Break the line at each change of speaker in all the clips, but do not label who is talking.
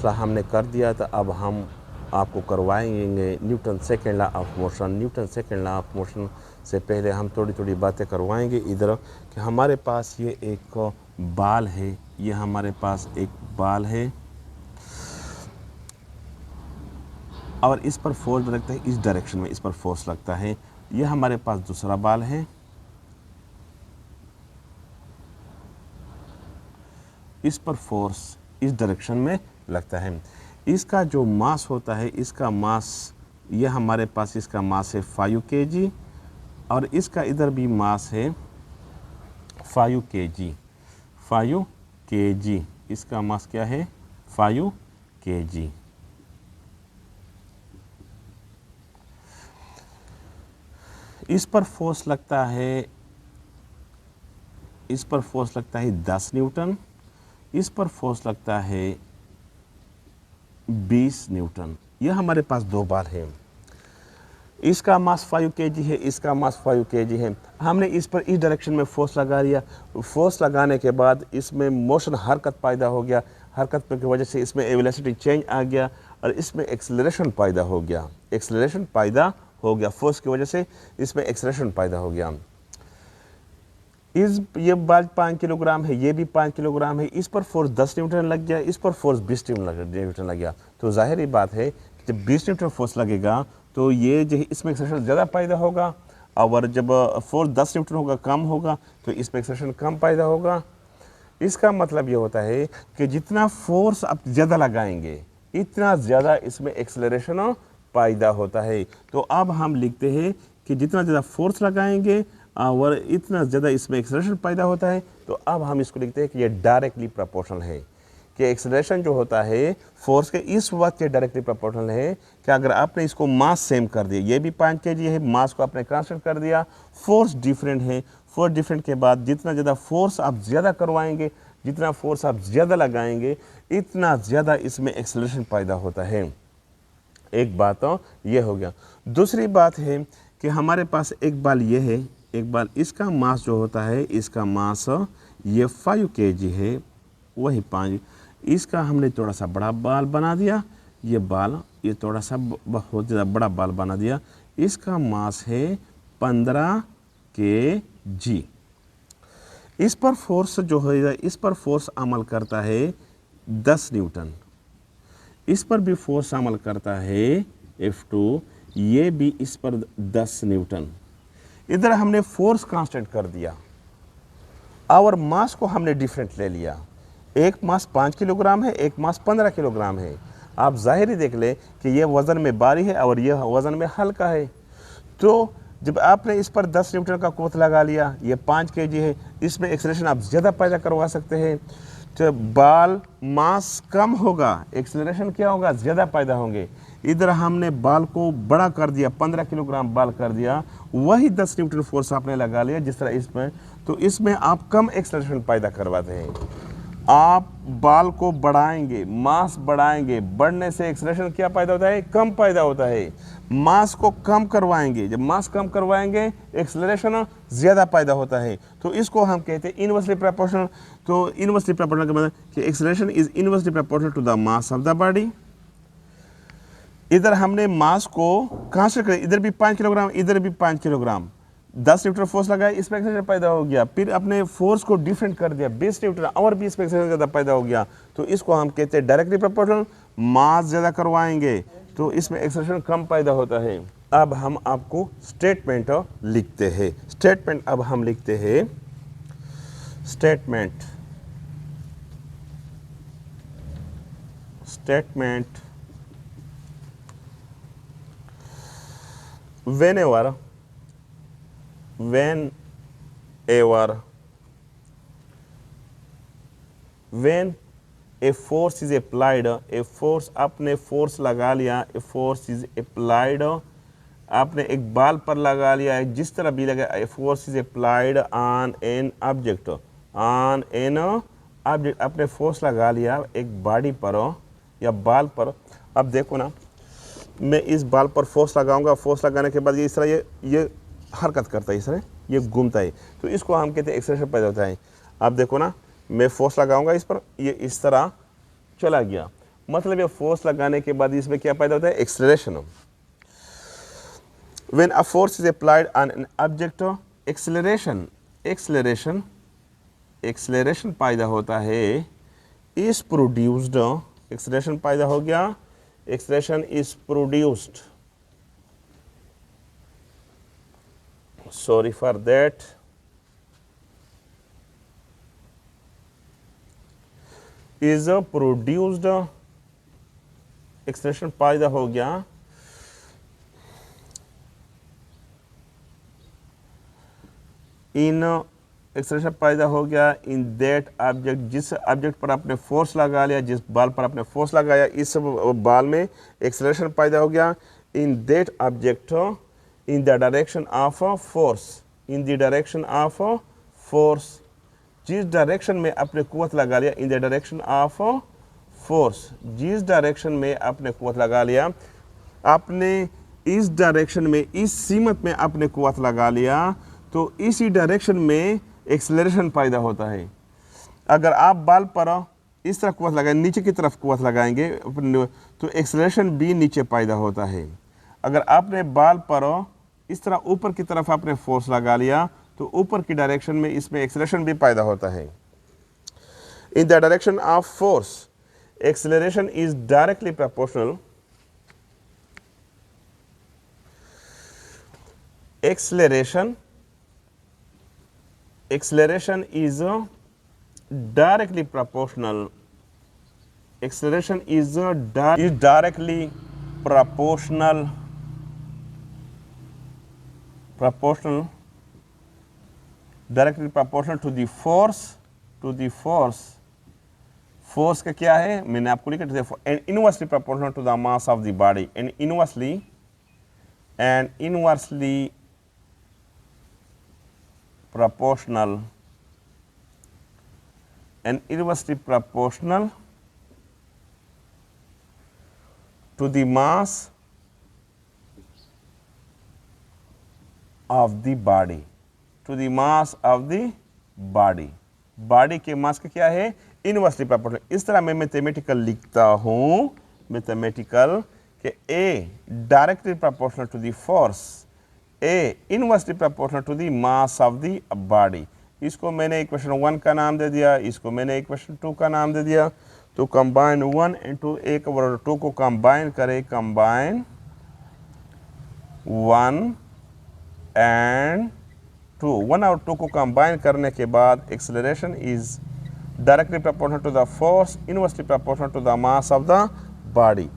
दूसरा हमने कर दिया, तो अब हम आपको करवाएंगे Newton second law of motion. Newton second law of motion से पहले हम थोड़ी थोड़ी बातें करवाएंगे इधर कि हमारे पास ये एक बाल है, ये हमारे पास एक बाल है और इस पर फोर्स लगता है, इस डायरेक्शन में इस पर फोर्स लगता है। ये हमारे पास दूसरा बाल है, इस पर फोर्स इस डायरेक्शन में लगता है। इसका जो मास होता है, इसका मास, ये हमारे पास इसका मास है 5 kg और इसका इधर भी मास है 5 kg। 5 kg इसका मास क्या है? 5 kg। इस पर फोर्स लगता है, इस पर फोर्स लगता है 10 न्यूटन, इस पर फोर्स लगता है 20 न्यूटन। यह हमारे पास दो बाल हैं। इसका मास 5 kg है, इसका मास 5 kg है। हमने इस पर इस डायरेक्शन में फोर्स लगा दिया। फोर्स लगाने के बाद इसमें मोशन, हरकत पैदा हो गया। हरकत की वजह से इसमें वेलोसिटी चेंज आ गया और इसमें एक्सेलरेशन पैदा हो गया। एक्सेलरेशन पैदा हो गया, फोर्स की वजह से इसमें एक्सेलरेशन पैदा हो गया। ये बाल 5 किलोग्राम है, ये भी 5 किलोग्राम है। इस पर फोर्स 10 न्यूटन लग गया, इस पर फोर्स 20 न्यूटन लग गया। तो जाहिर बात है कि जब 20 न्यूटन फोर्स लगेगा तो ये जो इसमें एक्सेलरेशन ज़्यादा पैदा होगा और जब फोर्स 10 न्यूटन होगा, कम होगा, तो इसमें एक्सेलरेशन कम पैदा होगा। इसका मतलब ये होता है कि जितना फोर्स आप ज़्यादा लगाएंगे इतना ज़्यादा इसमें एक्सेलरेशन पैदा होता है। तो अब हम लिखते हैं कि जितना ज़्यादा फोर्स लगाएंगे और इतना ज़्यादा इसमें एक्सेलरेशन पैदा होता है। तो अब हम इसको लिखते हैं कि ये डायरेक्टली प्रोपोर्शनल है, कि एक्सेलरेशन जो होता है फोर्स के इस वक्त के डायरेक्टली प्रोपोर्शनल है। कि अगर आपने इसको मास सेम कर दिया, ये भी 5 kg है, मास को आपने कांस्टेंट कर दिया, फोर्स डिफरेंट है। फोर्स डिफरेंट के बाद जितना ज़्यादा फोर्स आप ज़्यादा करवाएंगे, जितना फोर्स आप ज़्यादा लगाएंगे, इतना ज़्यादा इसमें एक्सेलरेशन पैदा होता है। एक बात तो ये हो गया। दूसरी बात है कि हमारे पास एक बाल ये है, एक बाल, इसका मास जो होता है, इसका मास ये 5 kg है, वही 5। इसका हमने थोड़ा सा बड़ा बाल बना दिया, ये बाल, ये थोड़ा सा बहुत ज़्यादा बड़ा बाल बना दिया। इसका मास है 15 kg। इस पर फोर्स जो है, इस पर फोर्स अमल करता है 10 न्यूटन, इस पर भी फोर्स अमल करता है F2, ये भी इस पर 10 न्यूटन। इधर हमने फोर्स कांस्टेंट कर दिया और मास को हमने डिफरेंट ले लिया। एक मास 5 किलोग्राम है, एक मास 15 किलोग्राम है। आप ज़ाहिर देख ले कि ये वज़न में भारी है और यह वज़न में हल्का है। तो जब आपने इस पर 10 न्यूटन का कोत लगा लिया, ये 5 kg है, इसमें एक्सेलरेशन आप ज़्यादा पैदा करवा सकते हैं। तो बाल मास कम होगा, एक्सेलरेशन क्या होगा? ज़्यादा पैदा होंगे। इधर हमने बाल को बड़ा कर दिया, 15 किलोग्राम बाल कर दिया, वही 10 न्यूटन फोर्स आपने लगा लिया जिस तरह इसमें। तो इसमें आप कम एक्सेलरेशन पैदा करवाते हैं। आप बाल को बढ़ाएंगे, मास बढ़ाएंगे, बढ़ने से एक्सेलरेशन क्या पैदा होता है? कम पैदा होता है। मास को कम करवाएंगे, जब मास कम करवाएंगे एक्सेलरेशन ज़्यादा पैदा होता है। तो इसको हम कहते हैं इनवर्सली प्रोपोर्शनल। तो इनवर्सली प्रोपोर्शनल का मतलब कि acceleration is inversely proportional to the mass of the body. इधर हमने मास को कांस्टेंट कर, इधर भी 5 किलोग्राम, इधर भी 5 किलोग्राम, 10 न्यूटन फोर्स लगाया, इसमें एक्सेलरेशन पैदा हो गया। फिर अपने फोर्स को डिफरेंट कर दिया, 20 न्यूटन, और भी इसमें एक्सेलरेशन ज़्यादा पैदा हो गया। तो इसको हम कहते हैं डायरेक्टली प्रोपोर्शनल। मास ज़्यादा करवाएंगे तो इसमें एक्सेलरेशन कम पैदा होता है। अब हम आपको स्टेटमेंट लिखते हैं। स्टेटमेंट अब हम लिखते हैं, statement whenever when a force is applied, a force, आपने फोर्स लगा लिया, a force is applied, आपने एक बाल पर लगा लिया है, जिस तरह भी लगा, a force is applied on an object, on an object, आपने फोर्स लगा लिया एक बॉडी पर या बाल पर। अब देखो ना, मैं इस बाल पर फोर्स लगाऊंगा, फोर्स लगाने के बाद ये इस तरह ये हरकत करता है, इस तरह ये घूमता है। तो इसको हम कहते हैं एक्सेलरेशन पैदा होता है। आप देखो ना, मैं फोर्स लगाऊंगा इस पर, ये इस तरह चला गया मतलब ये फोर्स लगाने के बाद इसमें क्या पैदा होता है, acceleration. When a force is applied on an object, acceleration पैदा होता है, is produced, एक्सेलरेशन पैदा हो गया, acceleration is produced, sorry for that, is produced, acceleration पैदा हो गया इन, एक्सेलरेशन पैदा हो गया इन दैट ऑब्जेक्ट, जिस ऑब्जेक्ट पर आपने फोर्स लगा लिया, जिस बॉल पर आपने फोर्स लगाया, इस बॉल में एक्सेलरेशन पैदा हो गया in that object in the direction of force, in the direction of force, जिस डायरेक्शन में आपने कुव्वत लगा लिया, in the direction of force, जिस डायरेक्शन में आपने कुव्वत लगा लिया, आपने इस डायरेक्शन में, इस सीमत में आपने कुव्वत लगा लिया, तो इसी डायरेक्शन में एक्सेलरेशन पैदा होता है। अगर आप बॉल पर इस तरह कुव्वत लगाएं, नीचे की तरफ कुव्वत लगाएंगे तो एक्सेलरेशन भी नीचे पैदा होता है। अगर आपने बॉल पर इस तरह ऊपर की तरफ आपने फोर्स लगा लिया तो ऊपर की डायरेक्शन में इसमें एक्सेलरेशन भी पैदा होता है। In the direction of force acceleration is directly proportional, acceleration is directly proportional, acceleration is directly proportional directly proportional to the force, force का क्या है, मैंने आपको लिखा था, and inversely proportional to the mass of the body, and inversely proportional and inversely proportional to the mass of the body, to the mass of the body, body के मास का क्या है, इनवर्सली प्रोपोर्शनल। इस तरह मैं मैथमेटिकल लिखता हूं, mathematical कि A directly proportional to the force, A inversely proportional to the mass of the body. इसको मैंने इक्वेशन 1 का नाम दे दिया, इसको मैंने इक्वेशन 2 का नाम दे दिया। तो कंबाइन 1 इंटू 1 और 2 को कंबाइन करें, कंबाइन 1 एंड 2, 1 और 2 को कंबाइन करने के बाद acceleration is directly proportional to the force, inversely proportional to the mass of the body.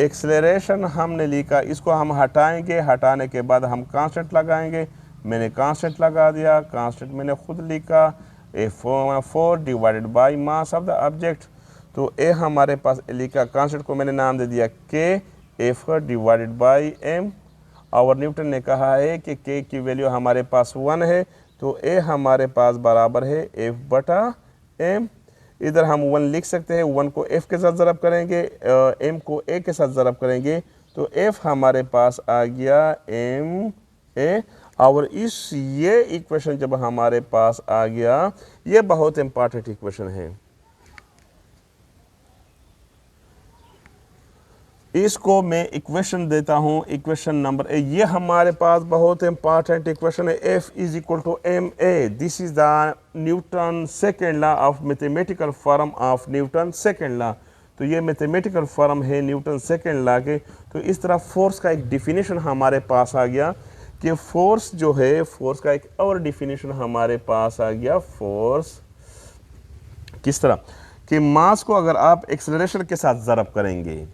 Acceleration हमने लिखा, इसको हम हटाएंगे, हटाने के बाद हम कांस्टेंट लगाएंगे। मैंने कांस्टेंट लगा दिया, कांस्टेंट मैंने खुद लिखा F4 divided by mass of the object. तो ए हमारे पास लिखा, कांस्टेंट को मैंने नाम दे दिया K, F divided by M। और न्यूटन ने कहा है कि K की वैल्यू हमारे पास 1 है, तो A हमारे पास बराबर है F/m। इधर हम 1 लिख सकते हैं, 1 को F के साथ ज़रब करेंगे, M को A के साथ ज़रब करेंगे, तो F हमारे पास आ गया ma। और ये इक्वेशन जब हमारे पास आ गया, ये बहुत इंपॉर्टेंट इक्वेशन है। इसको मैं इक्वेशन देता हूं, इक्वेशन नंबर ए। ये हमारे पास बहुत इंपॉर्टेंट इक्वेशन है, F is equal to ma। This is the Newton second law of mathematical form of Newton second law. तो ये मैथमेटिकल फॉर्म है न्यूटन सेकेंड लॉ के। तो इस तरह फोर्स का एक डिफिनीशन हमारे पास आ गया कि फोर्स जो है, फोर्स का एक और डिफिनीशन हमारे पास आ गया। फोर्स किस तरह कि मास को अगर आप एक्सेलरेशन के साथ ज़रब करेंगे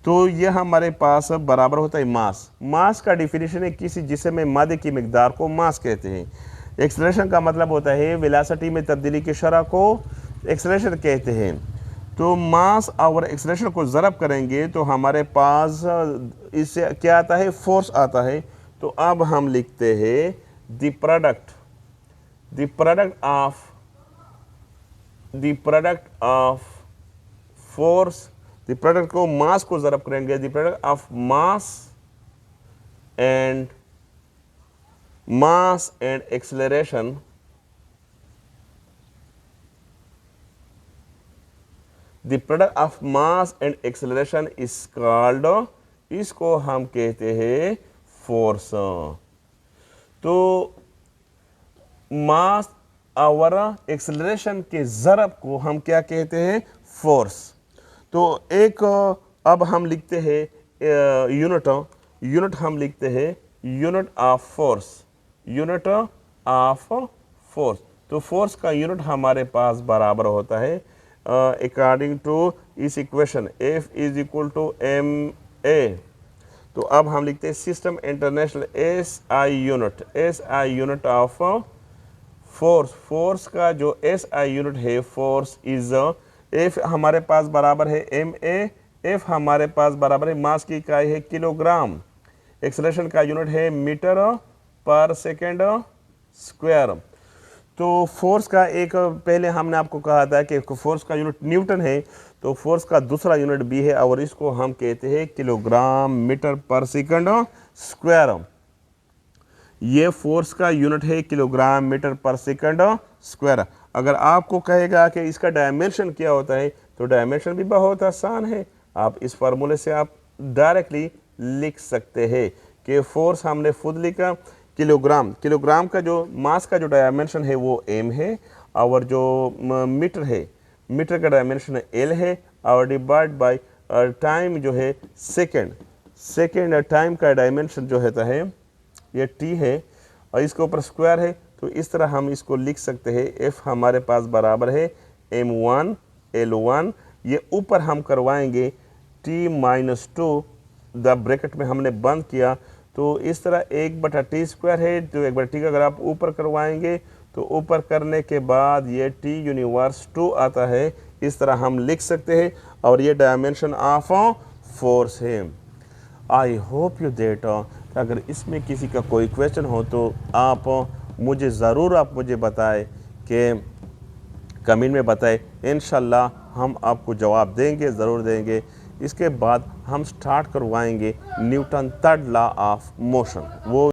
तो ये हमारे पास बराबर होता है मास। मास का डिफिनीशन है किसी जिसम में मादे की मिकदार को मास कहते हैं। एक्सेलरेशन का मतलब होता है वेलोसिटी में तब्दीली की शरह को एक्सेलरेशन कहते हैं। तो मास और एक्सेलरेशन को ज़रब करेंगे तो हमारे पास इससे क्या आता है, फोर्स आता है। तो अब हम लिखते हैं the product of force, the product को मास को ज़रब करेंगे, the product of mass and acceleration, the product of mass and acceleration is called, इसको हम कहते हैं फोर्स। तो मास और एक्सेलरेशन के ज़रब को हम क्या कहते हैं, फोर्स। तो एक अब हम लिखते हैं यूनिट हम लिखते हैं unit of force, unit of force. तो फोर्स का यूनिट हमारे पास बराबर होता है अकॉर्डिंग टू इस equation F is equal to ma। तो अब हम लिखते हैं system international SI unit of force. Force का जो SI यूनिट है फोर्स इज F हमारे पास बराबर है ma, F हमारे पास बराबर है मास की इकाई है किलोग्राम, एक्सेलरेशन का यूनिट है मीटर पर सेकेंड स्क्वायर। तो फोर्स का एक पहले हमने आपको कहा था कि फोर्स का यूनिट न्यूटन है, तो फोर्स का दूसरा यूनिट भी है और इसको हम कहते हैं किलोग्राम मीटर पर सेकंड स्क्वायर। ये फोर्स का यूनिट है किलोग्राम मीटर पर सेकंड स्क्वायर। अगर आपको कहेगा कि इसका डायमेंशन क्या होता है, तो डायमेंशन भी बहुत आसान है, आप इस फार्मूले से आप डायरेक्टली लिख सकते हैं कि फोर्स हमने खुद लिखा किलोग्राम का जो मास का जो डायमेंशन है वो m है और जो मीटर है, मीटर का डायमेंशन l है और डिवाइड बाय टाइम जो है सेकेंड टाइम का डायमेंशन जो होता है ये t है और इसके ऊपर स्क्वायर है। तो इस तरह हम इसको लिख सकते हैं f हमारे पास बराबर है m1 l1, ये ऊपर हम करवाएंगे t-2 द ब्रैकेट में हमने बंद किया, तो इस तरह 1/t स्क्वायर है, तो 1/t का अगर आप ऊपर करवाएंगे तो ऊपर करने के बाद ये t यूनिवर्स 2 आता है, इस तरह हम लिख सकते हैं और ये डायमेंशन ऑफ फोर्स है। आई होप यू दैट अगर इसमें किसी का कोई क्वेश्चन हो तो आप मुझे ज़रूर आप मुझे बताएं कि कमेंट में बताएं, इंशाल्लाह हम आपको जवाब देंगे, ज़रूर देंगे। इसके बाद हम स्टार्ट करवाएंगे Newton third law of motion, वो